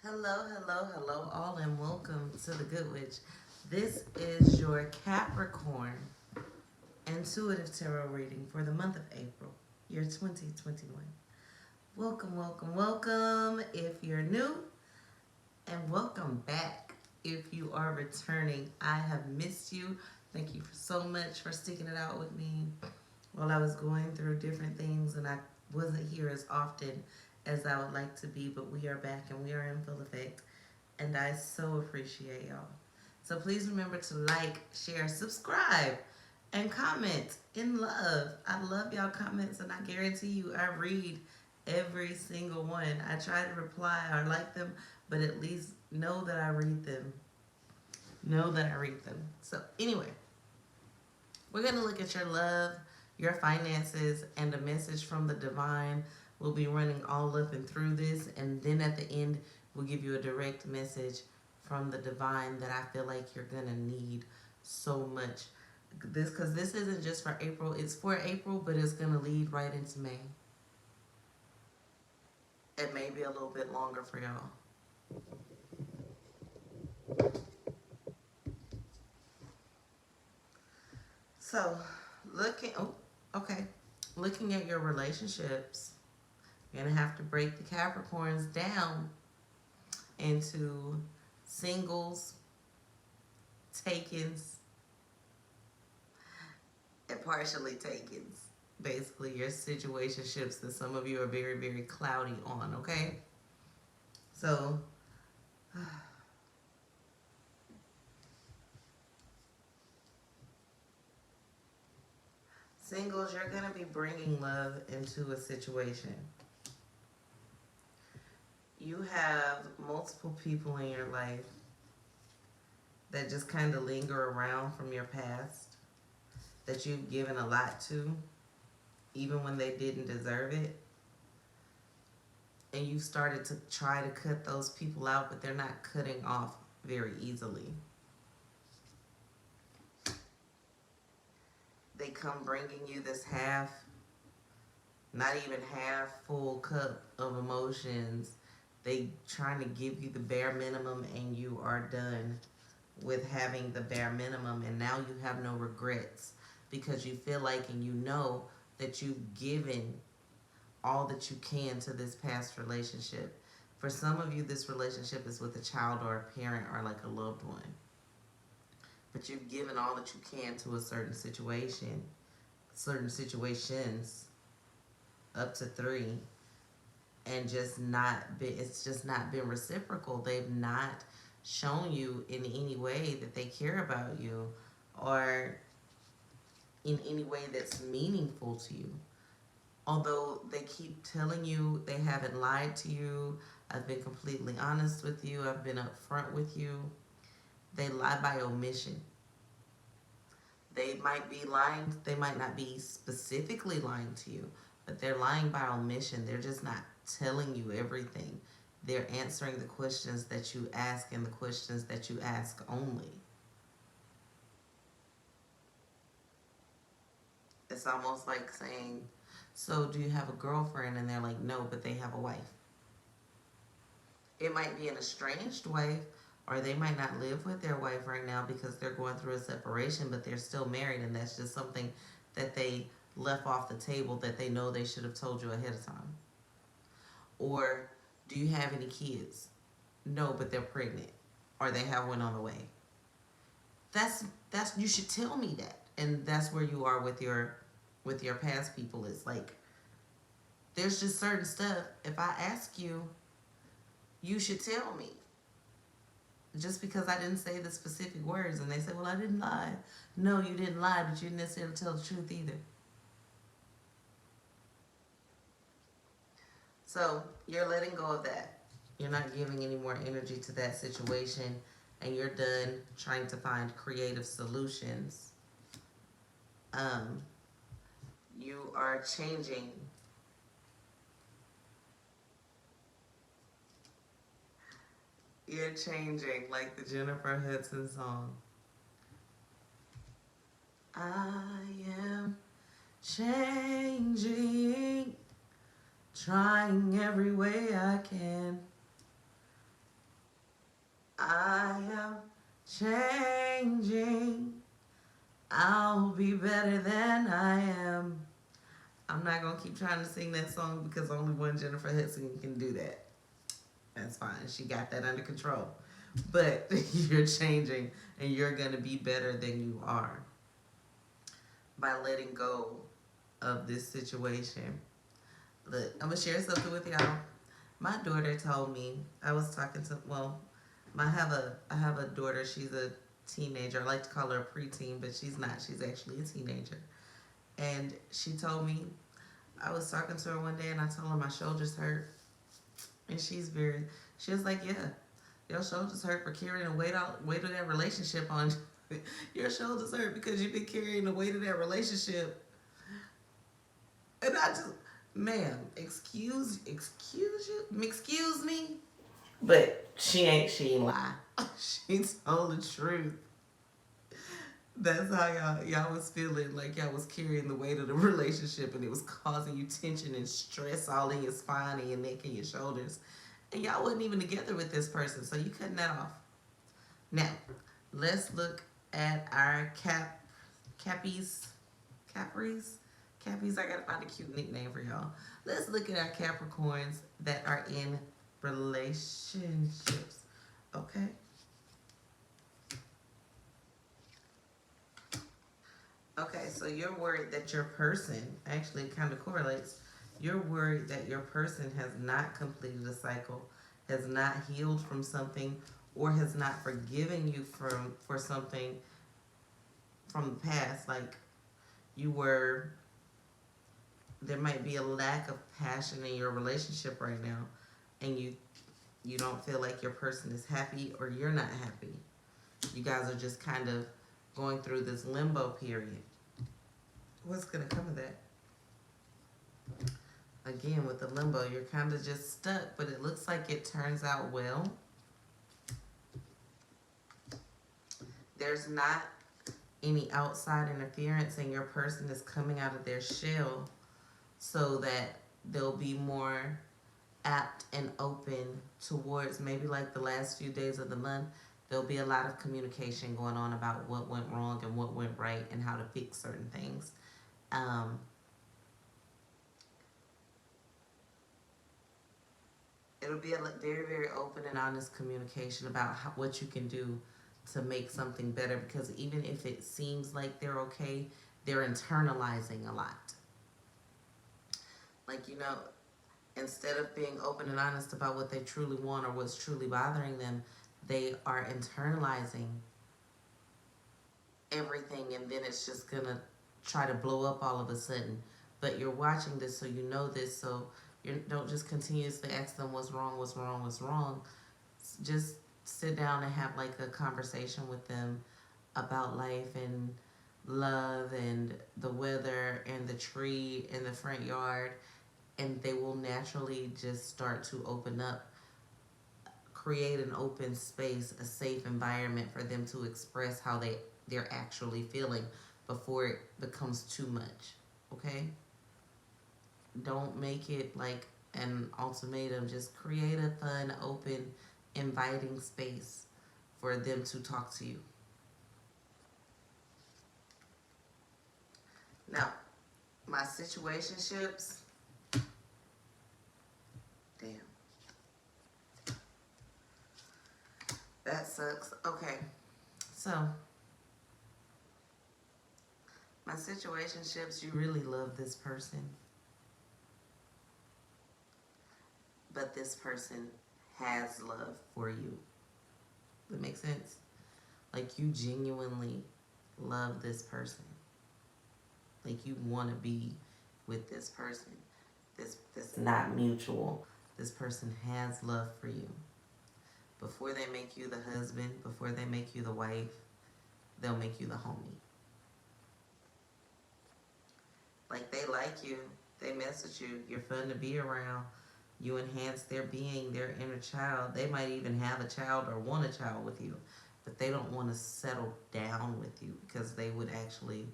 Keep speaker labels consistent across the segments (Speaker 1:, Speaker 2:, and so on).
Speaker 1: Hello, hello, hello, all, and welcome to the Good Witch. This is your Capricorn intuitive tarot reading for the month of April, year 2021. Welcome, welcome, welcome if you're new, and welcome back if you are returning. I have missed you. Thank you so much for sticking it out with me while I was going through different things and I wasn't here as often as I would like to be, but we are back and we are in full effect. And I so appreciate y'all. So please remember to like, share, subscribe, and comment in love. I love y'all comments, and I guarantee you I read every single one. I try to reply or like them, but at least know that I read them. Know that I read them. So, anyway, we're going to look at your love, your finances, and a message from the divine. We'll be running all up and through this, and then at the end, we'll give you a direct message from the divine that I feel like you're going to need so much. Because this isn't just for April, it's for April, but it's going to lead right into May. It may be a little bit longer for y'all. So, okay. Looking at your relationships, you're going to have to break the Capricorns down into singles, takens, and partially takens. Basically, your situationships that some of you are very, very cloudy on, okay? So, singles, you're going to be bringing love into a situation. You have multiple people in your life that just kind of linger around from your past that you've given a lot to, even when they didn't deserve it. And you've started to try to cut those people out, but they're not cutting off very easily. They come bringing you this not even half full cup of emotions. They trying to give you the bare minimum, and you are done with having the bare minimum, and now you have no regrets because you feel like and you know that you've given all that you can to this past relationship. For some of you, this relationship is with a child or a parent or like a loved one. But you've given all that you can to a certain situation, certain situations, up to 3, and it's just not been reciprocal. They've not shown you in any way that they care about you or in any way that's meaningful to you. Although they keep telling you they haven't lied to you, I've been completely honest with you, I've been upfront with you, they lie by omission. They might be lying, they might not be specifically lying to you, but they're lying by omission. They're just not telling you everything. They're answering the questions that you ask and the questions that you ask only. It's almost like saying, so do you have a girlfriend? And they're like, no, but they have a wife. It might be an estranged wife, or they might not live with their wife right now because they're going through a separation, but they're still married, and that's just something that they left off the table that they know they should have told you ahead of time. Or do you have any kids? No, but they're pregnant, or they have one on the way. That's you should tell me that. And that's where you are with your past people. It's like there's just certain stuff. If I ask you, you should tell me. Just because I didn't say the specific words and they say, well, I didn't lie. No, you didn't lie, but you didn't necessarily tell the truth either. So you're letting go of that. You're not giving any more energy to that situation, and you're done trying to find creative solutions. You are changing. You're changing like the Jennifer Hudson song. I am changing, trying every way I can changing. I'll be better than I am. I'm not gonna keep trying to sing that song because only one Jennifer Hudson can do that. That's fine. She got that under control. But you're changing and you're gonna be better than you are by letting go of this situation. Look, I'm gonna share something with y'all. My daughter told me, I was talking to, I have a daughter. She's a teenager. I like to call her a preteen, but she's not. She's actually a teenager. And she told me, I was talking to her one day and I told her my shoulders hurt. And she was like, yeah, your shoulders hurt for carrying the weight of that relationship on your shoulders hurt because you've been carrying the weight of that relationship. And I just, ma'am, excuse me. But she ain't lie. She told the truth. That's how y'all was feeling like y'all was carrying the weight of the relationship and it was causing you tension and stress all in your spine and your neck and your shoulders. And y'all wasn't even together with this person, so you cutting that off. Now, let's look at our Cappies. I gotta find a cute nickname for y'all. Let's look at our Capricorns that are in relationships. Okay? Okay, so you're worried that your person, actually it kind of correlates, you're worried that your person has not completed a cycle, has not healed from something, or has not forgiven you for something from the past. Like you were, there might be a lack of passion in your relationship right now, and you don't feel like your person is happy or you're not happy. You guys are just kind of going through this limbo period. What's going to come of that? Again, with the limbo, you're kind of just stuck, but it looks like it turns out well. There's not any outside interference, and your person is coming out of their shell so that they'll be more apt and open towards maybe like the last few days of the month. There'll be a lot of communication going on about what went wrong and what went right and how to fix certain things. It'll be a very, very open and honest communication about what you can do to make something better, because even if it seems like they're okay, they're internalizing a lot. Like, instead of being open and honest about what they truly want or what's truly bothering them, they are internalizing everything, and then it's just gonna try to blow up all of a sudden. But you're watching this, so you know this, so you don't just continuously ask them what's wrong, what's wrong, what's wrong. Just sit down and have like a conversation with them about life and love and the weather and the tree in the front yard, and they will naturally just start to open up, create an open space, a safe environment for them to express how they're actually feeling before it becomes too much. Okay? Don't make it like an ultimatum. Just create a fun, open, inviting space for them to talk to you. Now, my situationships, damn, that sucks. Okay, so my situationships, you really love this person, but this person has love for you. That makes sense? Like, you genuinely love this person. Like, you want to be with this person. This not mutual. This person has love for you. Before they make you the husband, before they make you the wife, they'll make you the homie. Like, they like you. They mess with you. You're fun to be around. You enhance their being, their inner child. They might even have a child or want a child with you, but they don't want to settle down with you because they would actually...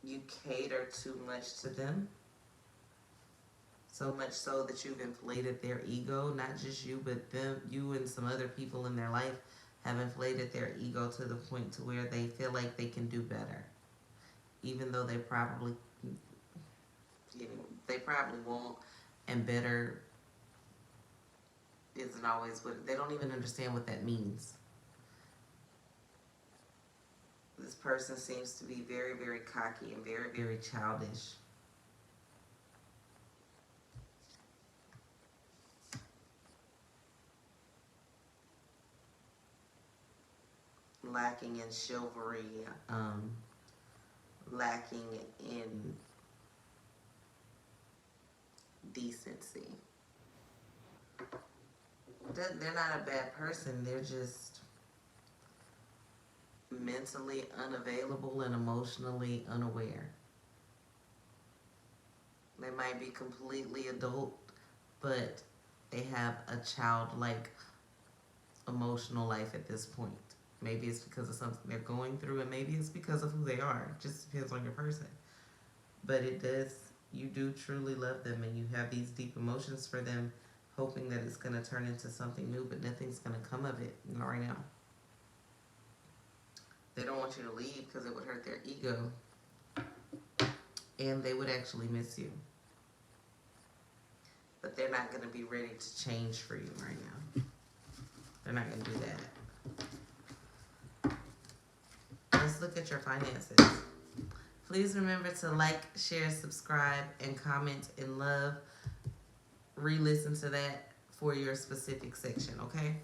Speaker 1: You cater too much to them. So much so that you've inflated their ego, not just you, but them, you and some other people in their life have inflated their ego to the point to where they feel like they can do better, even though they probably won't, and better isn't always what they don't even understand what that means. This person seems to be very, very cocky and very, very childish. Lacking in chivalry, lacking in decency. They're not a bad person. They're just mentally unavailable and emotionally unaware. They might be completely adult, but they have a childlike emotional life at this point. Maybe it's because of something they're going through, and maybe it's because of who they are. It just depends on your person. But you do truly love them, and you have these deep emotions for them, hoping that it's going to turn into something new, but nothing's going to come of it, not right now. They don't want you to leave because it would hurt their ego, and they would actually miss you. But they're not going to be ready to change for you right now. They're not going to do that. Let's look at your finances. Please remember to like, share, subscribe, and comment and love. Re-listen to that for your specific section, okay?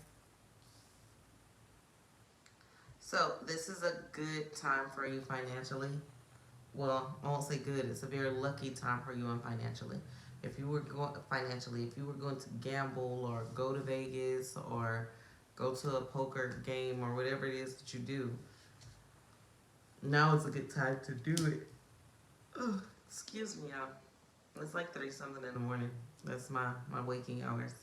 Speaker 1: So this is a good time for you financially. Well, I won't say good. It's a very lucky time for you financially. If you were going to gamble or go to Vegas or go to a poker game or whatever it is that you do, now is a good time to do it. Oh, excuse me, y'all. It's like 3-something in the morning. That's my waking hours.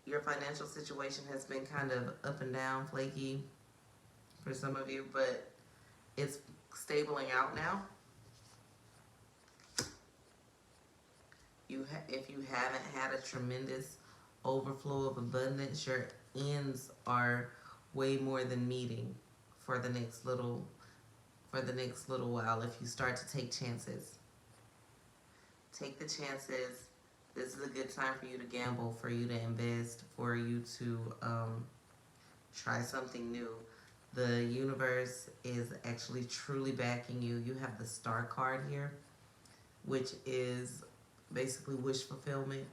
Speaker 1: Your financial situation has been kind of up and down, flaky for some of you, but it's stabling out now. If you haven't had a tremendous overflow of abundance, your ends are way more than meeting for the next little while. If you start to take chances, take the chances. This is a good time for you to gamble, for you to invest, for you to try something new. The universe is actually truly backing you. You have the star card here, which is basically wish fulfillment.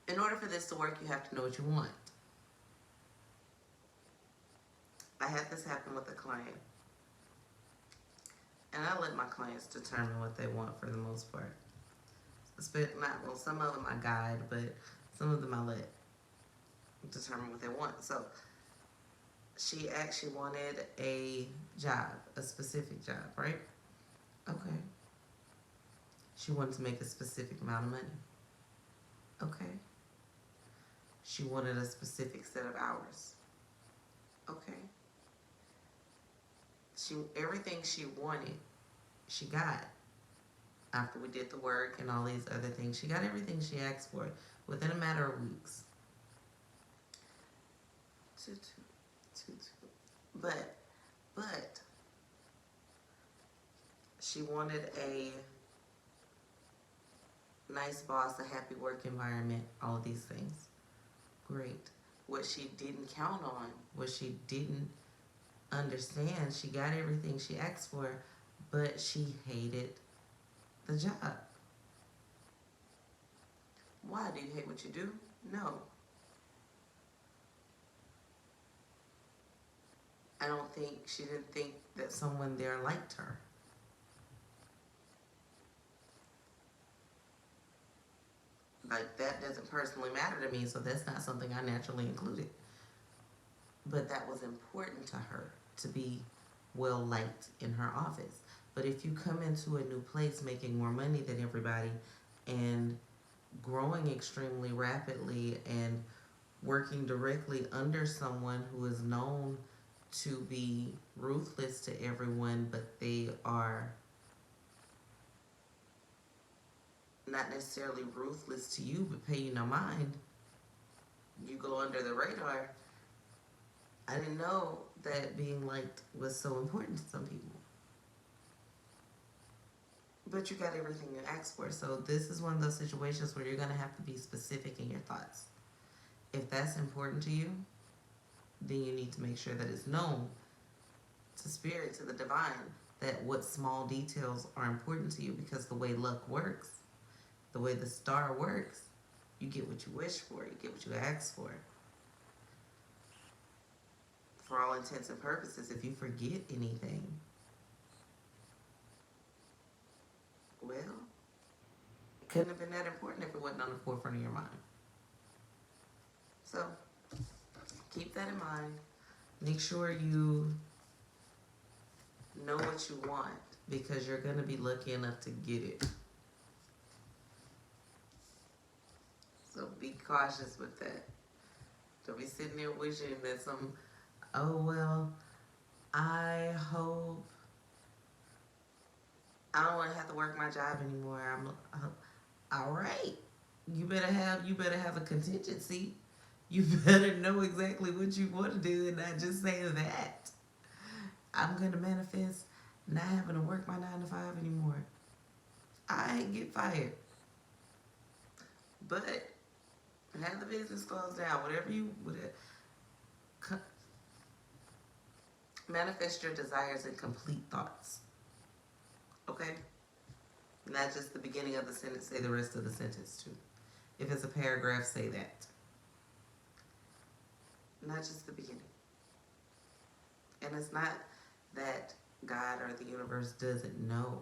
Speaker 1: In order for this to work, you have to know what you want. I had this happen with a client, and I let my clients determine what they want for the most part. Some of them I guide, but some of them I let determine what they want. So she actually wanted a job, a specific job, right? Okay. She wanted to make a specific amount of money. Okay. She wanted a specific set of hours. Okay. Everything she wanted, she got. After we did the work and all these other things, she got everything she asked for within a matter of weeks. But she wanted a nice boss, a happy work environment, all of these things. Great. What she didn't count on, what she didn't understand, she got everything she asked for, but she hated the job. Why? Do you hate what you do? No. She didn't think that someone there liked her. Like, that doesn't personally matter to me, so that's not something I naturally included. But that was important to her, to be well liked in her office. But if you come into a new place making more money than everybody and growing extremely rapidly and working directly under someone who is known to be ruthless to everyone, but they are not necessarily ruthless to you, but pay you no mind. You go under the radar. I didn't know that being liked was so important to some people. But you got everything you asked for. So this is one of those situations where you're going to have to be specific in your thoughts. If that's important to you, then you need to make sure that it's known to spirit, to the divine, that what small details are important to you, because the way luck works, the way the star works, you get what you wish for, you get what you ask for. For all intents and purposes, if you forget anything, well, it couldn't have been that important if it wasn't on the forefront of your mind. So, keep that in mind. Make sure you know what you want, because you're going to be lucky enough to get it. So be cautious with that. Don't be sitting there wishing that oh well, I hope I don't want to have to work my job anymore. All right. You better have a contingency. You better know exactly what you want to do and not just say that. I'm going to manifest not having to work my 9 to 5 anymore. I ain't get fired. But have the business closed down. Whatever. Manifest your desires in complete thoughts. Okay? Not just the beginning of the sentence, say the rest of the sentence too. If it's a paragraph, say that. Not just the beginning. And it's not that God or the universe doesn't know.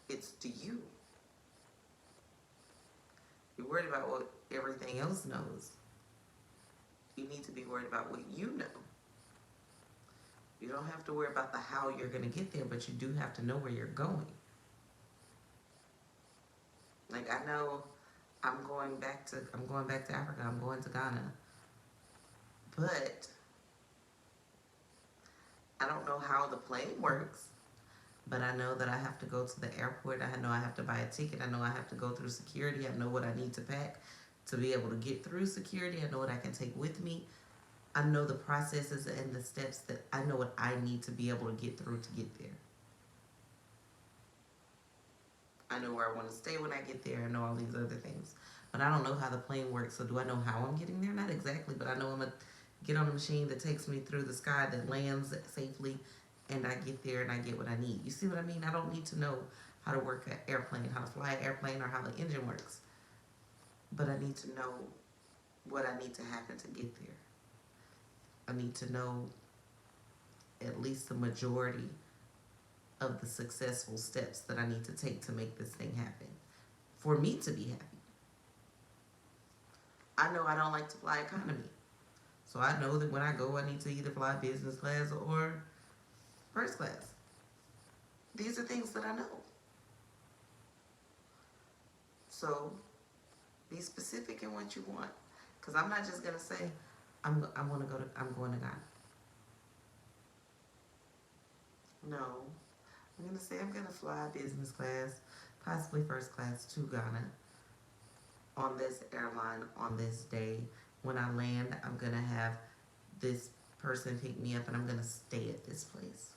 Speaker 1: It's to you. You're worried about what everything else knows. You need to be worried about what you know. You don't have to worry about the how you're going to get there, but you do have to know where you're going. Like, I know I'm going back to Africa. I'm going to Ghana. But I don't know how the plane works. But I know that I have to go to the airport. I know I have to buy a ticket. I know I have to go through security. I know what I need to pack to be able to get through security. I know what I can take with me. I know the processes and the steps that I know what I need to be able to get through to get there. I know where I want to stay when I get there. I know all these other things. But I don't know how the plane works. So do I know how I'm getting there? Not exactly, but I know I'm going to get on a machine that takes me through the sky, that lands safely, and I get there and I get what I need. You see what I mean? I don't need to know how to work an airplane, how to fly an airplane, or how the engine works. But I need to know what I need to happen to get there. I need to know at least the majority of the successful steps that I need to take to make this thing happen for me to be happy. I know I don't like to fly economy. So I know that when I go, I need to either fly business class or first class. These are things that I know. So be specific in what you want. Because I'm not just going to say, I'm going to Ghana. No. I'm going to say I'm going to fly business class, possibly first class, to Ghana on this airline on this day. When I land, I'm going to have this person pick me up and I'm going to stay at this place.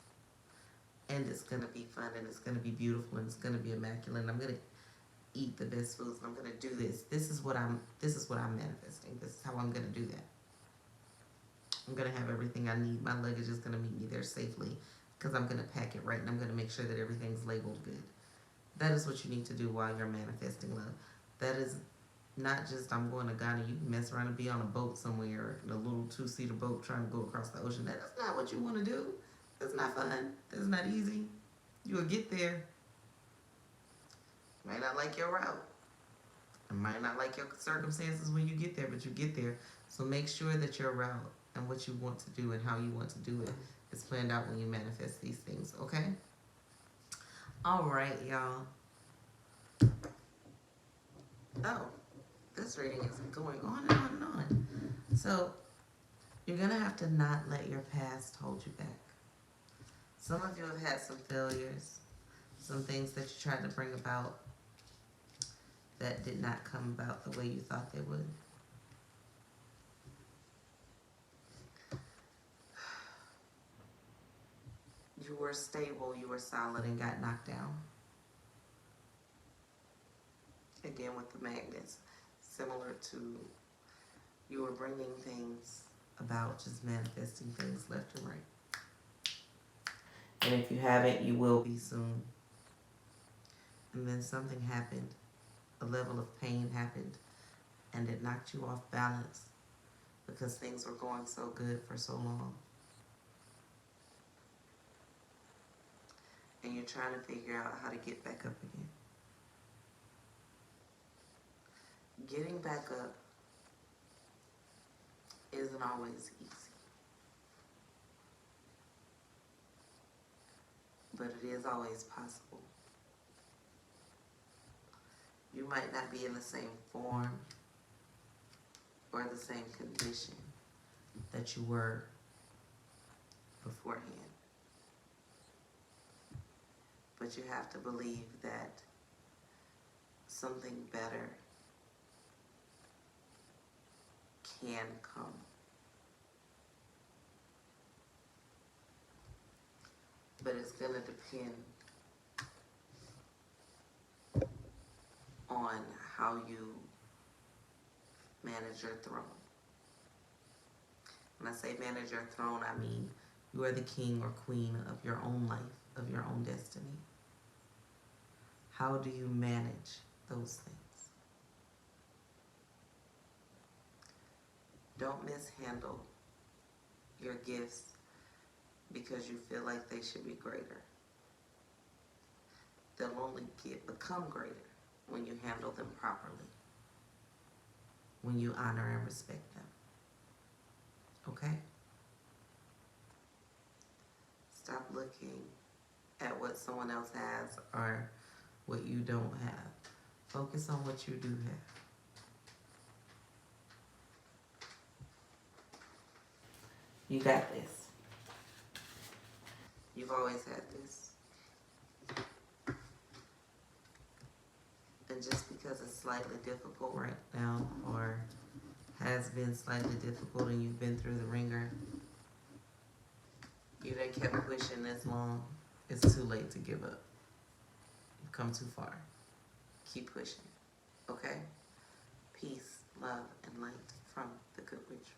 Speaker 1: And it's going to be fun and it's going to be beautiful and it's going to be immaculate. And I'm going to eat the best foods and I'm going to do this. This is what I'm manifesting. This is how I'm going to do that. I'm going to have everything I need. My luggage is going to meet me there safely because I'm going to pack it right and I'm going to make sure that everything's labeled good. That is what you need to do while you're manifesting love. That is not just I'm going to Ghana. You can mess around and be on a boat somewhere, in a little 2-seater boat trying to go across the ocean. That is not what you want to do. That's not fun. That's not easy. You will get there. Might not like your route. It might not like your circumstances when you get there, but you get there. So make sure that your route and what you want to do and how you want to do it is planned out when you manifest these things, okay? All right, y'all. Oh, this reading is going on and on and on. So, You're going to have to not let your past hold you back. Some of you have had some failures, some things that you tried to bring about that did not come about the way you thought they would. You were stable, you were solid, and got knocked down. Again, with the magnets, similar to you were bringing things about, just manifesting things left and right. And if you haven't, you will be soon. And then something happened, a level of pain happened, and it knocked you off balance because things were going so good for so long. And you're trying to figure out how to get back up again. Getting back up isn't always easy, but it is always possible. You might not be in the same form or the same condition that you were beforehand, but you have to believe that something better can come. But it's going to depend on how you manage your throne. When I say manage your throne, I mean you are the king or queen of your own life, of your own destiny. How do you manage those things? Don't mishandle your gifts because you feel like they should be greater. They'll only become greater when you handle them properly, when you honor and respect them. Okay? Stop looking at what someone else has or what you don't have. Focus on what you do have. You got this. You've always had this. And just because it's slightly difficult right now, or has been slightly difficult and you've been through the ringer, you done kept pushing this long, it's too late to give up. You've come too far. Keep pushing. Okay? Peace, love, and light from the Good Witch.